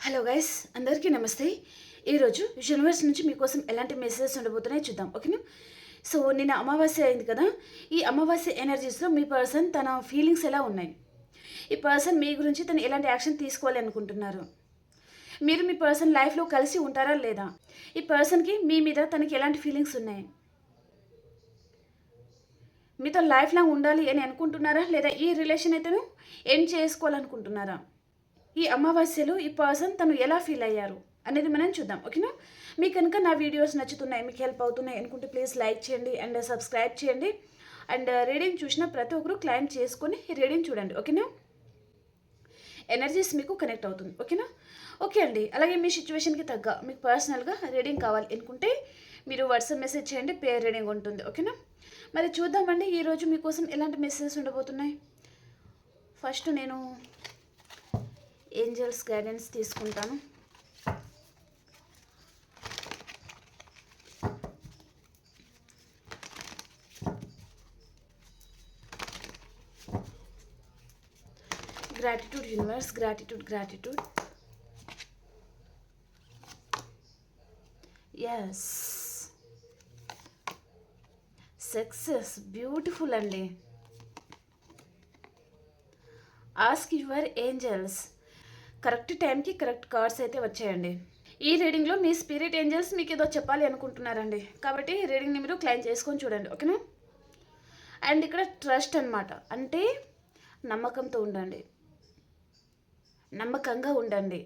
Hello guys, అందరికీ నమస్తే. ఈరోజు యూనివర్స్ నుంచి మీకోసం ఎలాంటి మెసేజెస్ ఉండబోతున్నాయో చూద్దాం, ఓకేనా? సో నిన్న అమావాస్య అయింది కదా. ఈ అమావాస్య ఎనర్జీస్లో మీ పర్సన్ తన ఫీలింగ్స్ ఎలా ఉన్నాయి, ఈ పర్సన్ మీ గురించి తను ఎలాంటి యాక్షన్ తీసుకోవాలి అనుకుంటున్నారు, మీరు మీ పర్సన్ లైఫ్లో కలిసి ఉంటారా లేదా, ఈ పర్సన్కి మీ మీద తనకి ఎలాంటి ఫీలింగ్స్ ఉన్నాయి, మీతో లైఫ్ లాంగ్ ఉండాలి అని అనుకుంటున్నారా లేదా ఈ రిలేషన్ అయితేను ఎండ్ చేసుకోవాలనుకుంటున్నారా, ఈ అమావాస్యలో ఈ పర్సన్ తను ఎలా ఫీల్ అయ్యారు అనేది మనం చూద్దాం, ఓకేనా? మీకు కనుక నా వీడియోస్ నచ్చుతున్నాయి, మీకు హెల్ప్ అవుతున్నాయి అనుకుంటే ప్లీజ్ లైక్ చేయండి అండ్ సబ్స్క్రైబ్ చేయండి. అండ్ రీడింగ్ చూసిన ప్రతి ఒక్కరు క్లైమ్ చేసుకొని ఈ రీడింగ్ చూడండి, ఓకేనా? ఎనర్జీస్ మీకు కనెక్ట్ అవుతుంది, ఓకేనా? ఓకే అండి. అలాగే మీ సిచ్యువేషన్కి తగ్గ మీకు పర్సనల్గా రీడింగ్ కావాలి అనుకుంటే మీరు వాట్సాప్ మెసేజ్ చేయండి, పేర్ రీడింగ్ ఉంటుంది, ఓకేనా? మరి చూద్దామండి ఈరోజు మీకోసం ఎలాంటి మెసేజెస్ ఉండబోతున్నాయి. ఫస్ట్ నేను ఏంజల్స్ గైడెన్స్ తీసుకుంటాను. Gratitude universe, gratitude. Yes, success, beautiful అండి. Ask your angels. కరెక్ట్ టైంకి కరెక్ట్ కార్డ్స్ అయితే వచ్చాయండి. ఈ రీడింగ్లో మీ స్పిరిట్ ఏంజల్స్ మీకు ఏదో చెప్పాలి అనుకుంటున్నారండి, కాబట్టి రీడింగ్ని మీరు క్లైమ్ చేసుకొని చూడండి, ఓకేనా? అండ్ ఇక్కడ ట్రస్ట్ అనమాట, అంటే నమ్మకంతో ఉండండి, నమ్మకంగా ఉండండి,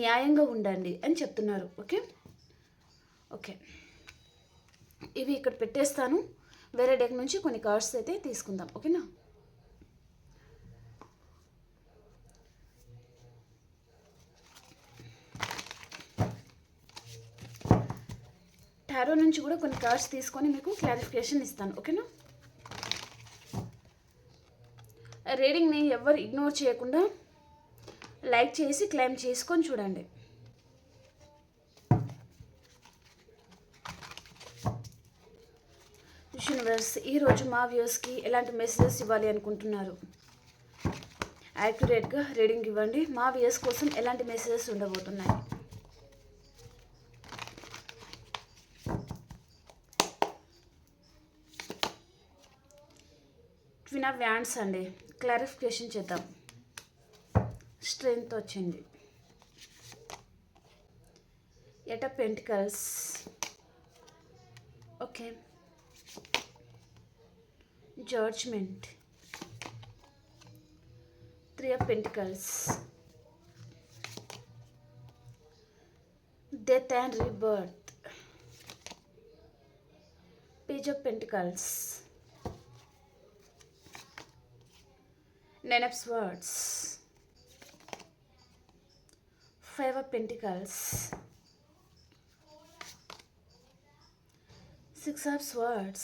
న్యాయంగా ఉండండి అని చెప్తున్నారు, ఓకే? ఓకే, ఇవి ఇక్కడ పెట్టేస్తాను. వేరే డెక్ నుంచి కొన్ని కార్డ్స్ అయితే తీసుకుందాం, ఓకేనా? టారో నుంచి కూడా కొన్ని కార్డ్స్ తీసుకొని మీకు క్లారిఫికేషన్ ఇస్తాను, ఓకేనా? రీడింగ్ని ఎవరు ఇగ్నోర్ చేయకుండా లైక్ చేసి క్లైమ్ చేసుకొని చూడండి. యూనివర్స్ ఈరోజు మా వ్యూస్కి ఎలాంటి మెసేజెస్ ఇవ్వాలి అనుకుంటున్నారు, యాక్యురేట్గా రీడింగ్ ఇవ్వండి. మా వ్యూస్ కోసం ఎలాంటి మెసేజెస్ ఉండబోతున్నాయి. క్వీన్ ఆఫ్ వ్యాండ్స్ అండి, క్లారిఫికేషన్ చేద్దాం. స్ట్రెంగ్త్ వచ్చింది. Eight of pentacles, okay. Judgement, three of pentacles, death and rebirth, page of pentacles, Nine of Swords, Five of Pentacles, Six of Swords,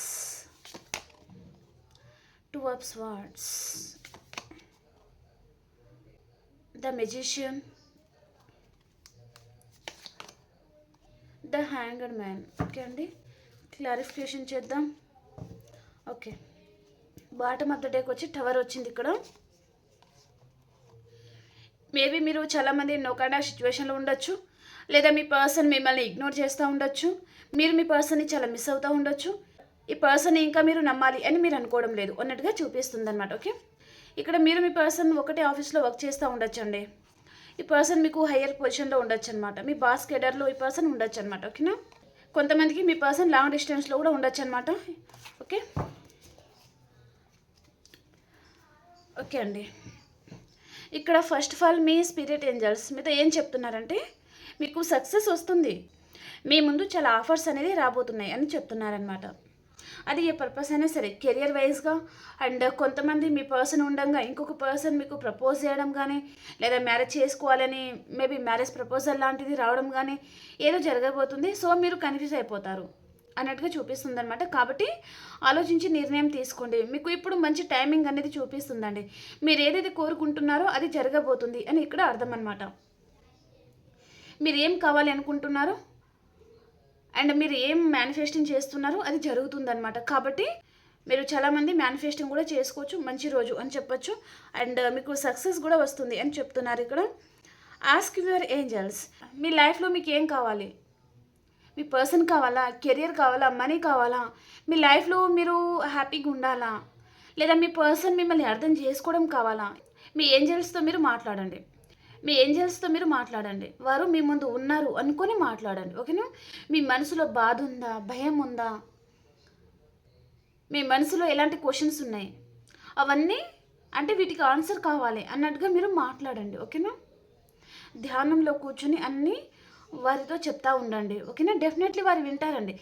Two of Swords, the Magician, the Hanged Man. Okay అండి, clarification చేద్దాం. Okay, bottom of the డేకి వచ్చి tower వచ్చింది ఇక్కడ. Maybe మీరు చాలామంది no kind of సిచ్యువేషన్లో ఉండొచ్చు, లేదా మీ పర్సన్ మిమ్మల్ని ఇగ్నోర్ చేస్తూ ఉండొచ్చు, మీరు మీ పర్సన్ని చాలా మిస్ అవుతూ ఉండొచ్చు. ఈ పర్సన్ ఇంకా మీరు నమ్మాలి అని మీరు అనుకోవడం లేదు అన్నట్టుగా చూపిస్తుంది అనమాట, ఓకే? ఇక్కడ మీరు మీ పర్సన్ ఒకటే ఆఫీస్లో వర్క్ చేస్తూ ఉండొచ్చు అండి. ఈ పర్సన్ మీకు హయ్యర్ పొజిషన్లో ఉండొచ్చు అనమాట, మీ బాస్ కేడర్లో ఈ పర్సన్ ఉండొచ్చు అనమాట, ఓకేనా? కొంతమందికి మీ పర్సన్ లాంగ్ డిస్టెన్స్లో కూడా ఉండొచ్చు అనమాట, ఓకే? ఓకే అండి, ఇక్కడ first of all me spirit angels మీతో ఏం చెప్తున్నారంటే మీకు సక్సెస్ వస్తుంది, మీ ముందు చాలా ఆఫర్స్ అనేది రాబోతున్నాయి అని చెప్తున్నారనమాట. అది ఏ పర్పస్ అయినా సరే, కెరియర్ వైజ్గా అండ్ కొంతమంది మీ పర్సన్ ఉండగా ఇంకొక పర్సన్ మీకు ప్రపోజ్ చేయడం కానీ, లేదా మ్యారేజ్ చేసుకోవాలని మేబీ మ్యారేజ్ ప్రపోజల్ లాంటిది రావడం కానీ ఏదో జరగబోతుంది. సో మీరు కన్ఫ్యూజ్ అయిపోతారు అన్నట్టుగా చూపిస్తుంది అనమాట. కాబట్టి ఆలోచించి నిర్ణయం తీసుకోండి. మీకు ఇప్పుడు మంచి టైమింగ్ అనేది చూపిస్తుందండి. మీరు ఏదైతే కోరుకుంటున్నారో అది జరగబోతుంది అని ఇక్కడ అర్థం అనమాట. మీరు ఏం కావాలి అనుకుంటున్నారో అండ్ మీరు ఏం మేనిఫెస్టింగ్ చేస్తున్నారో అది జరుగుతుందన్నమాట. కాబట్టి మీరు చాలామంది మేనిఫెస్టింగ్ కూడా చేసుకోవచ్చు, మంచి రోజు అని చెప్పొచ్చు. అండ్ మీకు సక్సెస్ కూడా వస్తుంది అని చెప్తున్నారు ఇక్కడ. ఆస్క్ యువర్ ఏంజల్స్, మీ లైఫ్లో మీకు ఏం కావాలి? మీ పర్సన్ కావాలా, కెరియర్ కావాలా, మనీ కావాలా, మీ లైఫ్లో మీరు హ్యాపీగా ఉండాలా, లేదా మీ పర్సన్ మిమ్మల్ని అర్థం చేసుకోవడం కావాలా? మీ ఏంజల్స్తో మీరు మాట్లాడండి. మీ ఏంజల్స్తో మీరు మాట్లాడండి. వారు మీ ముందు ఉన్నారు అనుకొని మాట్లాడండి, ఓకేనా? మీ మనసులో బాధ ఉందా, భయం ఉందా, మీ మనసులో ఎలాంటి క్వశ్చన్స్ ఉన్నాయి, అవన్నీ అంటే వీటికి ఆన్సర్ కావాలి అన్నట్టుగా మీరు మాట్లాడండి, ఓకేనా? ధ్యానంలో కూర్చొని అన్నీ వారితో చెప్తా ఉండండి, ఓకేనా? డెఫినెట్లీ వారు వింటారండి.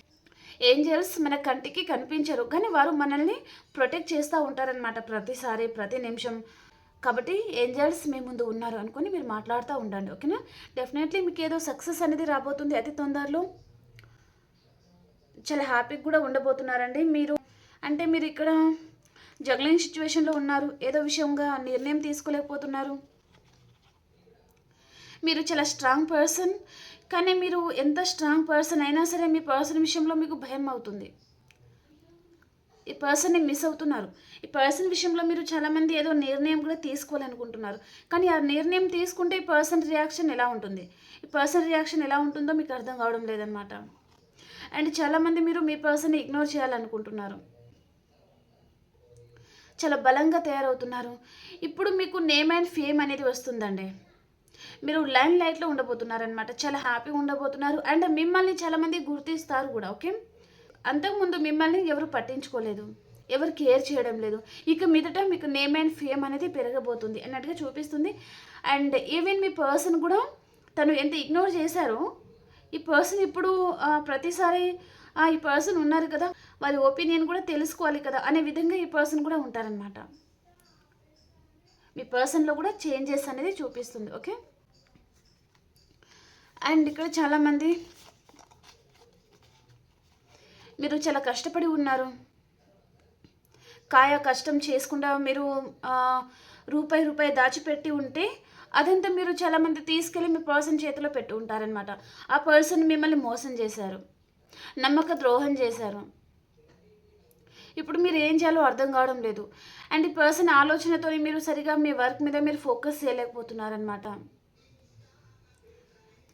ఏంజల్స్ మన కంటికి కనిపించరు, కానీ వారు మనల్ని ప్రొటెక్ట్ చేస్తూ ఉంటారనమాట ప్రతిసారి, ప్రతి నిమిషం. కాబట్టి ఏంజల్స్ మీ ముందు ఉన్నారు అనుకొని మీరు మాట్లాడుతూ ఉండండి, ఓకేనా? డెఫినెట్లీ మీకు ఏదో సక్సెస్ అనేది రాబోతుంది అతి తొందరలో. చాలా హ్యాపీగా కూడా ఉండబోతున్నారండి మీరు. అంటే మీరు ఇక్కడ జగ్లింగ్ సిచ్యువేషన్లో ఉన్నారు, ఏదో విషయంగా నిర్ణయం తీసుకోలేకపోతున్నారు. మీరు చాలా స్ట్రాంగ్ పర్సన్, కానీ మీరు ఎంత స్ట్రాంగ్ పర్సన్ అయినా సరే మీ పర్సన్ విషయంలో మీకు భయం అవుతుంది. ఈ పర్సన్ని మిస్ అవుతున్నారు. ఈ పర్సన్ విషయంలో మీరు చాలామంది ఏదో నిర్ణయం కూడా తీసుకోవాలనుకుంటున్నారు, కానీ ఆ నిర్ణయం తీసుకుంటే ఈ పర్సన్ రియాక్షన్ ఎలా ఉంటుంది, ఈ పర్సన్ రియాక్షన్ ఎలా ఉంటుందో మీకు అర్థం కావడం లేదనమాట. అండ్ చాలామంది మీరు మీ పర్సన్ని ఇగ్నోర్ చేయాలనుకుంటున్నారు, చాలా బలంగా తయారవుతున్నారు. ఇప్పుడు మీకు నేమ్ అండ్ ఫేమ్ అనేది వస్తుందండి. మీరు లైన్ లైట్లో ఉండబోతున్నారనమాట, చాలా హ్యాపీగా ఉండబోతున్నారు. అండ్ మిమ్మల్ని చాలామంది గుర్తిస్తారు కూడా, ఓకే? అంతకుముందు మిమ్మల్ని ఎవరు పట్టించుకోలేదు, ఎవరు కేర్ చేయడం లేదు. ఇక మీదట మీకు నేమ్ అండ్ ఫేమ్ అనేది పెరగబోతుంది అన్నట్టుగా చూపిస్తుంది. అండ్ ఈవెన్ మీ పర్సన్ కూడా తను ఎంత ఇగ్నోర్ చేశారో ఈ పర్సన్ ఇప్పుడు ప్రతిసారి ఈ పర్సన్ ఉన్నారు కదా, వారి ఒపీనియన్ కూడా తెలుసుకోవాలి కదా అనే విధంగా ఈ పర్సన్ కూడా ఉంటారనమాట. మీ పర్సన్లో కూడా చేంజెస్ అనేది చూపిస్తుంది, ఓకే? అండ్ ఇక్కడ చాలామంది మీరు చాలా కష్టపడి ఉన్నారు, కాయ కష్టం చేసుకుండా మీరు రూపాయి దాచిపెట్టి ఉంటే అదంతా మీరు చాలామంది తీసుకెళ్ళి మీ పర్సన్ చేతిలో పెట్టి ఉంటారనమాట. ఆ పర్సన్ మిమ్మల్ని మోసం చేశారు, నమ్మక ద్రోహం చేశారు. ఇప్పుడు మీరు ఏం చేయాలో అర్థం కావడం లేదు. అండ్ ఈ పర్సన్ ఆలోచనతో మీరు సరిగా మీ వర్క్ మీద మీరు ఫోకస్ చేయలేకపోతున్నారనమాట.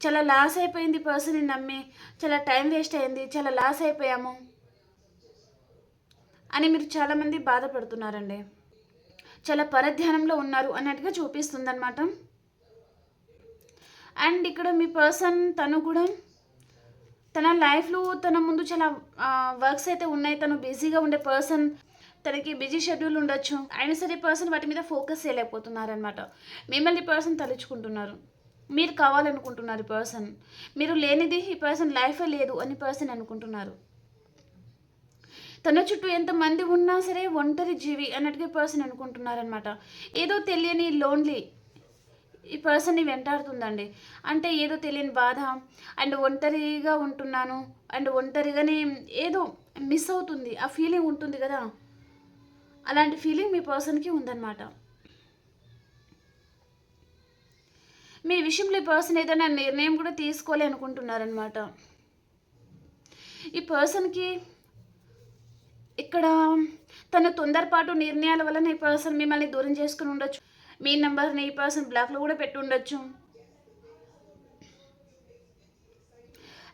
చాలా లాస్ అయిపోయింది పర్సన్ని నమ్మి, చాలా టైం వేస్ట్ అయింది, చాలా లాస్ అయిపోయాము అని మీరు చాలామంది బాధపడుతున్నారండి. చాలా పరధ్యానంలో ఉన్నారు అన్నట్టుగా చూపిస్తుంది అనమాట. అండ్ ఇక్కడ మీ పర్సన్ తను కూడా తన లైఫ్లో తన ముందు చాలా వర్క్స్ అయితే ఉన్నాయి, తను బిజీగా ఉండే పర్సన్, తనకి బిజీ షెడ్యూల్ ఉండొచ్చు, అయినా సరే పర్సన్ వాటి మీద ఫోకస్ చేయలేకపోతున్నారనమాట. మిమ్మల్ని పర్సన్ తలుచుకుంటున్నారు, మీరు కావాలనుకుంటున్నారు. పర్సన్ మీరు లేనిది ఈ పర్సన్ లైఫే లేదు అని పర్సన్ అనుకుంటున్నారు. తన చుట్టూ ఎంతమంది ఉన్నా సరే ఒంటరి జీవి అన్నట్టుగా పర్సన్ అనుకుంటున్నారనమాట. ఏదో తెలియని లోన్లీ ఈ పర్సన్ని వెంటాడుతుందండి. అంటే ఏదో తెలియని బాధ, అండ్ ఒంటరిగా ఉంటున్నాను, అండ్ ఒంటరిగానే ఏదో మిస్ అవుతుంది ఆ ఫీలింగ్ ఉంటుంది కదా, అలాంటి ఫీలింగ్ మీ పర్సన్కి ఉందన్నమాట. మీ విషయంలో ఈ పర్సన్ ఏదైనా నిర్ణయం కూడా తీసుకోవాలి అనుకుంటున్నారనమాట. ఈ పర్సన్కి ఇక్కడ తన తొందరపాటు నిర్ణయాల వలన ఈ పర్సన్ మిమ్మల్ని దూరం చేసుకుని ఉండొచ్చు. మీ నెంబర్ని ఈ పర్సన్ బ్లాక్లో కూడా పెట్టి ఉండొచ్చు.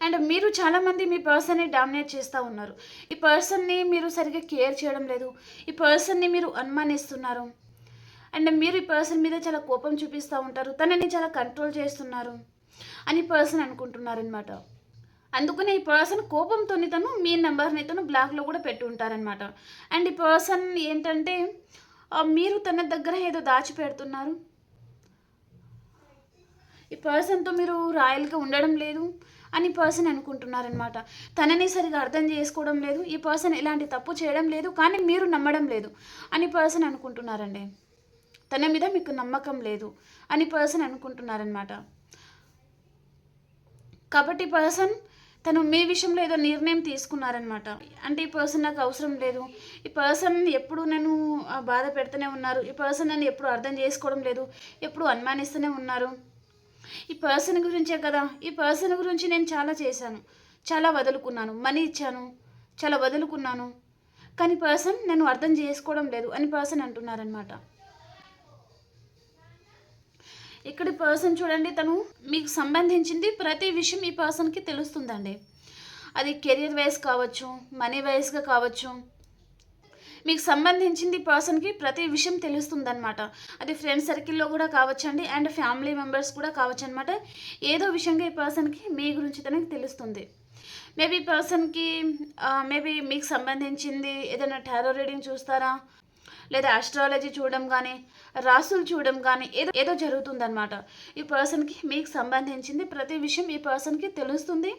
అండ్ మీరు చాలామంది మీ పర్సన్ని డామినేట్ చేస్తూ ఉన్నారు. ఈ పర్సన్ని మీరు సరిగ్గా కేర్ చేయడం లేదు, ఈ పర్సన్ని మీరు అనుమానిస్తున్నారు. అండ్ మీరు ఈ పర్సన్ మీద చాలా కోపం చూపిస్తూ ఉంటారు, తనని చాలా కంట్రోల్ చేస్తున్నారు అని పర్సన్ అనుకుంటున్నారనమాట. అందుకనే ఈ పర్సన్ కోపంతో తను మీ నెంబర్ని తను బ్లాక్లో కూడా పెట్టి ఉంటారనమాట. అండ్ ఈ పర్సన్ ఏంటంటే మీరు తన దగ్గర ఏదో దాచిపెడుతున్నారు, ఈ పర్సన్తో మీరు రాయల్గా ఉండడం లేదు అని పర్సన్ అనుకుంటున్నారనమాట. తనని సరిగా అర్థం చేసుకోవడం లేదు, ఈ పర్సన్ ఎలాంటి తప్పు చేయడం లేదు, కానీ మీరు నమ్మడం లేదు అని పర్సన్ అనుకుంటున్నారండి. తన మీద మీకు నమ్మకం లేదు అని పర్సన్ అనుకుంటున్నారనమాట. కాబట్టి పర్సన్ తను మీ విషయంలో ఏదో నిర్ణయం తీసుకున్నారనమాట. అంటే ఈ పర్సన్ నాకు అవసరం లేదు, ఈ పర్సన్ ఎప్పుడు నేను బాధ పెడుతూనే ఉన్నారు, ఈ పర్సన్ నన్ను ఎప్పుడు అర్థం చేసుకోవడం లేదు, ఎప్పుడు అనుమానిస్తూనే ఉన్నారు. ఈ పర్సన్ గురించే కదా, ఈ పర్సన్ గురించి నేను చాలా చేశాను, చాలా వదులుకున్నాను, మనీ ఇచ్చాను, చాలా వదులుకున్నాను, కానీ పర్సన్ నన్ను అర్థం చేసుకోవడం లేదు అని పర్సన్ అంటున్నారనమాట. ఇక్కడ పర్సన్ చూడండి, తను మీకు సంబంధించింది ప్రతి విషయం ఈ పర్సన్కి తెలుస్తుందండి. అది కెరియర్ వైజ్ కావచ్చు, మనీ వైజ్గా కావచ్చు, మీకు సంబంధించింది పర్సన్కి ప్రతి విషయం తెలుస్తుందన్నమాట. అది ఫ్రెండ్ సర్కిల్లో కూడా కావచ్చండి, అండ్ ఫ్యామిలీ మెంబర్స్ కూడా కావచ్చు అనమాట. ఏదో విషయంగా ఈ పర్సన్కి మీ గురించి తనకి తెలుస్తుంది. మేబీ పర్సన్కి మేబీ మీకు సంబంధించింది ఏదైనా టారో రీడింగ్ చూస్తారా, లేదా ఆస్ట్రాలజీ చూడడం కానీ, రాసులు చూడడం కానీ ఏదో జరుగుతుందన్నమాట. ఈ పర్సన్కి మీకు సంబంధించింది ప్రతి విషయం ఈ పర్సన్కి తెలుస్తుంది,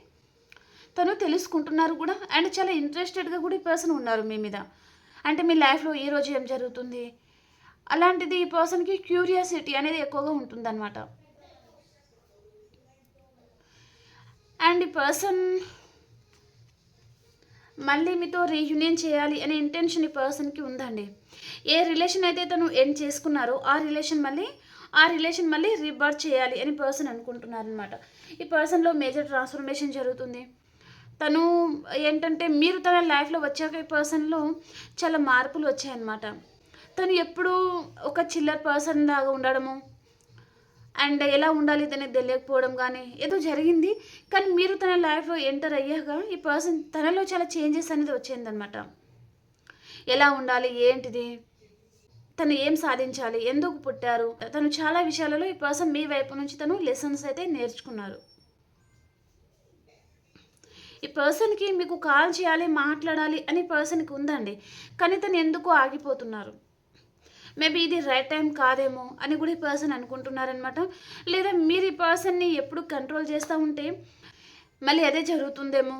తను తెలుసుకుంటున్నారు కూడా, అండ్ చాలా ఇంట్రెస్టెడ్గా కూడా ఈ పర్సన్ ఉన్నారు మీ మీద. అంటే మీ లైఫ్లో ఈరోజు ఏం జరుగుతుంది అలాంటిది ఈ పర్సన్కి క్యూరియాసిటీ అనేది ఎక్కువగా ఉంటుందన్నమాట. అండ్ ఈ పర్సన్ మళ్ళీ మీతో రీయూనియన్ చేయాలి అనే ఇంటెన్షన్ ఈ పర్సన్కి ఉందండి. ఏ రిలేషన్ అయితే తను ఎండ్ చేసుకున్నారో ఆ రిలేషన్ మళ్ళీ రీబర్త్ చేయాలి అని పర్సన్ అనుకుంటున్నారనమాట. ఈ పర్సన్లో మేజర్ ట్రాన్స్ఫర్మేషన్ జరుగుతుంది. తను ఏంటంటే మీరు తన లైఫ్లో వచ్చాక ఈ పర్సన్లో చాలా మార్పులు వచ్చాయన్నమాట. తను ఎప్పుడూ ఒక చిల్లర్ పర్సన్ లాగా ఉండడము, అండ్ ఎలా ఉండాలి తనకి తెలియకపోవడం కానీ ఏదో జరిగింది. కానీ మీరు తన లైఫ్లో ఎంటర్ అయ్యాక ఈ పర్సన్ తనలో చాలా చేంజెస్ అనేది వచ్చిందనమాట. ఎలా ఉండాలి, ఏంటిది, తను ఏం సాధించాలి, ఎందుకు పుట్టారు, తను చాలా విషయాలలో ఈ పర్సన్ మీ వైపు నుంచి తను లెసన్స్ అయితే నేర్చుకున్నారు. ఈ పర్సన్కి మీకు కాల్ చేయాలి, మాట్లాడాలి అని పర్సన్కి ఉందండి, కానీ తను ఎందుకు ఆగిపోతున్నారు. మేబీ ఇది రైట్ టైం కాదేమో అని కూడా ఈ పర్సన్ అనుకుంటున్నారనమాట. లేదా మీరు ఈ పర్సన్ని ఎప్పుడు కంట్రోల్ చేస్తూ ఉంటే మళ్ళీ అదే జరుగుతుందేమో,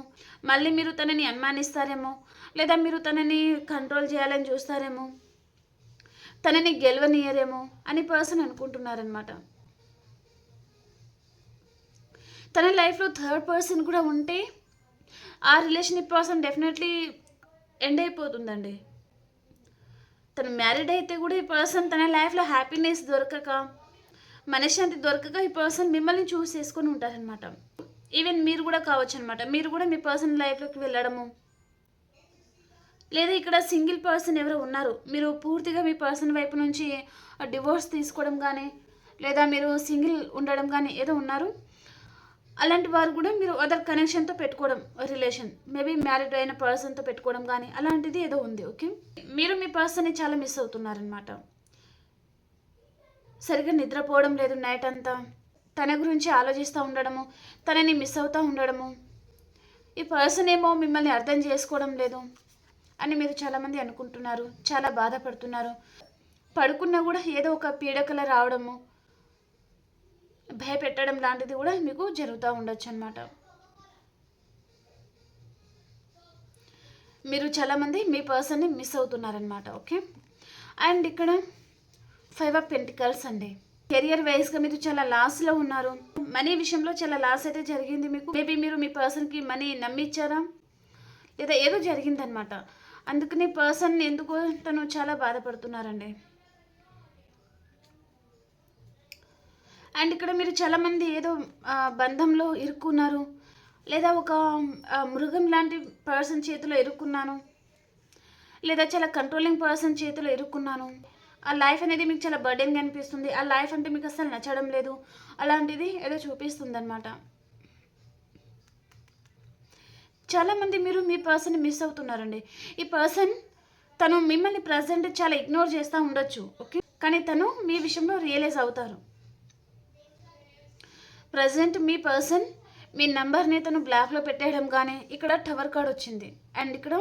మళ్ళీ మీరు తనని అనుమానిస్తారేమో, లేదా మీరు తనని కంట్రోల్ చేయాలని చూస్తారేమో, తనని గెలవనీయరేమో అని పర్సన్ అనుకుంటున్నారనమాట. తన లైఫ్లో థర్డ్ పర్సన్ కూడా ఉంటే ఆ రిలేషన్ ఈ పర్సన్ డెఫినెట్లీ ఎండ్ అయిపోతుందండి. తను మ్యారీడ్ అయితే కూడా ఈ పర్సన్ తన లైఫ్లో హ్యాపీనెస్ దొరకక, మనశ్శాంతి దొరకక ఈ పర్సన్ మిమ్మల్ని చూస్ చేసుకొని ఉంటారనమాట. ఈవెన్ మీరు కూడా కావచ్చు అనమాట. మీరు కూడా మీ పర్సన్ లైఫ్లోకి వెళ్ళడము, లేదా ఇక్కడ సింగిల్ పర్సన్ ఎవరో ఉన్నారు, మీరు పూర్తిగా మీ పర్సన్ వైపు నుంచి డివోర్స్ తీసుకోవడం కానీ, లేదా మీరు సింగిల్ ఉండడం కానీ ఏదో ఉన్నారు. అలాంటి వారు కూడా మీరు అదర్ కనెక్షన్తో పెట్టుకోవడం, రిలేషన్ మేబీ మ్యారీడ్ అయిన పర్సన్తో పెట్టుకోవడం కానీ అలాంటిది ఏదో ఉంది. ఓకే, మీరు మీ పర్సన్ని చాలా మిస్ అవుతున్నారనమాట. సరిగ్గా నిద్రపోవడం లేదు నైట్ అంతా, తన గురించి ఆలోచిస్తూ ఉండడము, తనని మిస్ అవుతూ ఉండడము, ఈ పర్సన్ ఏమో మిమ్మల్ని అర్థం చేసుకోవడం లేదు అని మీరు చాలామంది అనుకుంటున్నారు, చాలా బాధపడుతున్నారు. పడుకున్నా కూడా ఏదో ఒక పీడకల రావడము, భయపెట్టడం లాంటిది కూడా మీకు జరుగుతూ ఉండొచ్చు అనమాట. మీరు చాలామంది మీ పర్సన్ని మిస్ అవుతున్నారనమాట. ఓకే, అండ్ ఇక్కడ 5 ఆఫ్ పెంటికల్స్ అండి. కెరియర్ వైజ్గా మీరు చాలా లాస్లో ఉన్నారు. మనీ విషయంలో చాలా లాస్ అయితే జరిగింది మీకు. మేబీ మీరు మీ పర్సన్కి మనీ నమ్మిచ్చారా, లేదా ఏదో జరిగిందనమాట. అందుకని పర్సన్ ఎందుకో తను చాలా బాధపడుతున్నారండి. అండ్ ఇక్కడ మీరు చాలామంది ఏదో బంధంలో ఇరుక్కున్నారు, లేదా ఒక మృగం లాంటి పర్సన్ చేతిలో ఇరుక్కున్నాను, లేదా చాలా కంట్రోలింగ్ పర్సన్ చేతిలో ఇరుక్కున్నాను. ఆ లైఫ్ అనేది మీకు చాలా బర్డెన్గా అనిపిస్తుంది, ఆ లైఫ్ అంటే మీకు అసలు నచ్చడం లేదు, అలాంటిది ఏదో చూపిస్తుంది అనమాట. చాలామంది మీరు మీ పర్సన్ని మిస్ అవుతున్నారండి. ఈ పర్సన్ తను మిమ్మల్ని ప్రజెంట్ చాలా ఇగ్నోర్ చేస్తూ ఉండొచ్చు. ఓకే, కానీ తను మీ విషయంలో రియలైజ్ అవుతారు. ప్రజెంట్ మీ పర్సన్ మీ నెంబర్ని తను బ్లాక్లో పెట్టేయడం కానీ, ఇక్కడ టవర్ కార్డ్ వచ్చింది, అండ్ ఇక్కడ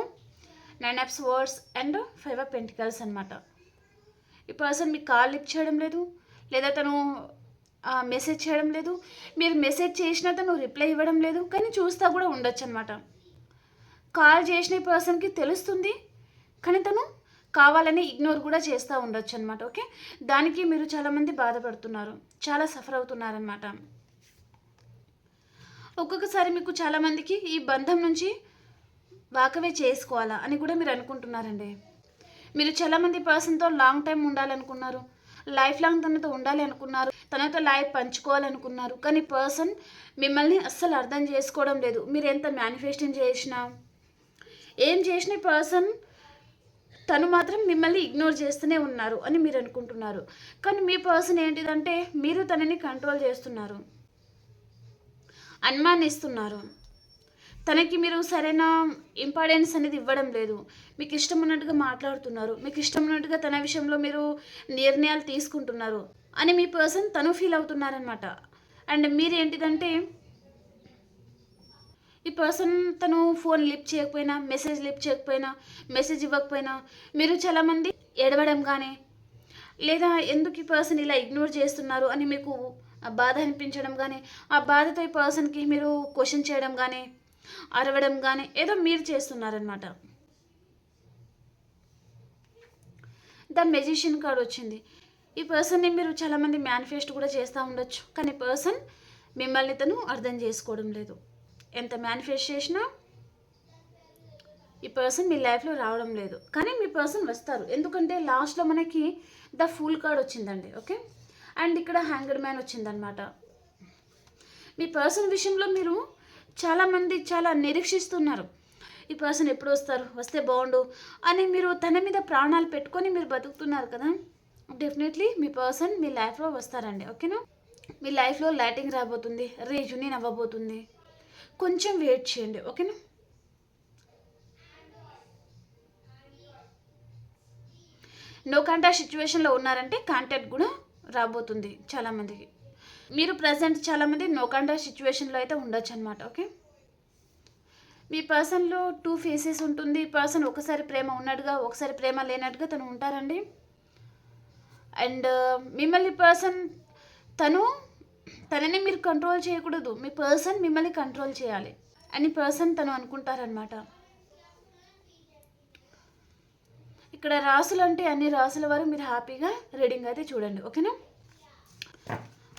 9 of swords and 5 of pentacles అనమాట. ఈ పర్సన్ మీకు కాల్ లిఫ్ట్ చేయడం లేదు, లేదా తను మెసేజ్ చేయడం లేదు. మీరు మెసేజ్ చేసినా తను రిప్లై ఇవ్వడం లేదు, కానీ చూస్తూ కూడా ఉండొచ్చు అనమాట. కాల్ చేసిన ఈ పర్సన్కి తెలుస్తుంది, కానీ తను కావాలని ఇగ్నోర్ కూడా చేస్తూ ఉండొచ్చు అనమాట. ఓకే, దానికి మీరు చాలామంది బాధపడుతున్నారు, చాలా సఫర్ అవుతున్నారనమాట. ఒక్కొక్కసారి మీకు చాలామందికి ఈ బంధం నుంచి వాకవే చేసుకోవాలా అని కూడా మీరు అనుకుంటున్నారండి. మీరు చాలామంది పర్సన్తో లాంగ్ టైం ఉండాలనుకున్నారు, లైఫ్ లాంగ్ తనతో ఉండాలి అనుకున్నారు, తనతో లైఫ్ పంచుకోవాలనుకున్నారు. కానీ పర్సన్ మిమ్మల్ని అస్సలు అర్థం చేసుకోవడం లేదు. మీరు ఎంత మేనిఫెస్టింగ్ చేసినా, ఏం చేసిన పర్సన్ తను మాత్రం మిమ్మల్ని ఇగ్నోర్ చేస్తూనే ఉన్నారు అని మీరు అనుకుంటున్నారు. కానీ మీ పర్సన్ ఏంటిదంటే మీరు తనని కంట్రోల్ చేస్తున్నారు, అనుమానిస్తున్నారు. తనకి మీరు సరైన ఇంపార్టెన్స్ అనేది ఇవ్వడం లేదు. మీకు ఇష్టం ఉన్నట్టుగా మాట్లాడుతున్నారు, మీకు ఇష్టం ఉన్నట్టుగా తన విషయంలో మీరు నిర్ణయాలు తీసుకుంటున్నారు అని మీ పర్సన్ తను ఫీల్ అవుతున్నారనమాట. అండ్ మీరు ఏంటిదంటే ఈ పర్సన్ తను ఫోన్ లిఫ్ట్ చేయకపోయినా, మెసేజ్ లిఫ్ట్ చేయకపోయినా, మెసేజ్ ఇవ్వకపోయినా మీరు చాలామంది ఏడవడం కానీ, లేదా ఎందుకు ఈ పర్సన్ ఇలా ఇగ్నోర్ చేస్తున్నారు అని మీకు బాధ అనిపించడం కానీ, ఆ బాధతో ఈ పర్సన్కి మీరు క్వశ్చన్ చేయడం కానీ, అరవడం కానీ ఏదో మీరు చేస్తున్నారనమాట. ద మెజిషియన్ కార్డ్ వచ్చింది. ఈ పర్సన్ని మీరు చాలామంది మేనిఫెస్ట్ కూడా చేస్తూ ఉండొచ్చు, కానీ పర్సన్ మిమ్మల్ని తను అర్థం చేసుకోవడం లేదు. ఎంత మేనిఫెస్ట్ చేసినా ఈ పర్సన్ మీ లైఫ్లో రావడం లేదు. కానీ మీ పర్సన్ వస్తారు, ఎందుకంటే లాస్ట్లో మనకి ద ఫూల్ కార్డ్ వచ్చిందండి. ఓకే, అండ్ ఇక్కడ హ్యాంగర్డ్ మ్యాన్ వచ్చిందనమాట. మీ పర్సన్ విషయంలో మీరు చాలామంది చాలా నిరీక్షిస్తున్నారు. ఈ పర్సన్ ఎప్పుడు వస్తారు, వస్తే బాగుండు అని మీరు తన మీద ప్రాణాలు పెట్టుకొని మీరు బతుకుతున్నారు కదా. డెఫినెట్లీ మీ పర్సన్ మీ లైఫ్లో వస్తారండి. ఓకేనా, మీ లైఫ్లో లైటింగ్ రాబోతుంది, రీజుని అవ్వబోతుంది. కొంచెం వెయిట్ చేయండి. ఓకేనా, నో కాంటాక్ట్ సిచ్యువేషన్లో ఉన్నారంటే కాంటాక్ట్ కూడా రాబోతుంది చాలామందికి. మీరు ప్రజెంట్ చాలామంది నో కాంటాక్ట్ సిచ్యువేషన్లో అయితే ఉండొచ్చు అనమాట. ఓకే, మీ పర్సన్లో 2 ఫేసెస్ ఉంటుంది. పర్సన్ ఒకసారి ప్రేమ ఉన్నట్టుగా, ఒకసారి ప్రేమ లేనట్టుగా తను ఉంటారండి. అండ్ మిమ్మల్ని పర్సన్ తనని మీరు కంట్రోల్ చేయకూడదు, మీ పర్సన్ మిమ్మల్ని కంట్రోల్ చేయాలి అని పర్సన్ తను అనుకుంటారనమాట. ఇక్కడ రాసులు అంటే అన్ని రాసుల వారు మీరు హ్యాపీగా రీడింగ్ అయితే చూడండి. ఓకేనా,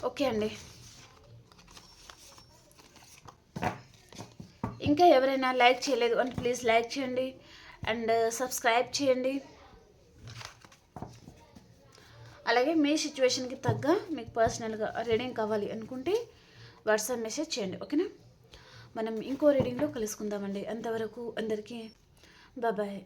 ఓకే అండి. ఇంకా ఎవరైనా లైక్ చేయలేదు అంటే ప్లీజ్ లైక్ చేయండి అండ్ సబ్స్క్రైబ్ చేయండి. అలాగే మీ సిచ్యువేషన్కి తగ్గ మీకు పర్సనల్గా రీడింగ్ కావాలి అనుకుంటే వాట్సాప్ మెసేజ్ చేయండి. ఓకేనా, మనం ఇంకో రీడింగ్లో కలుసుకుందామండి. అంతవరకు అందరికీ బాయ్.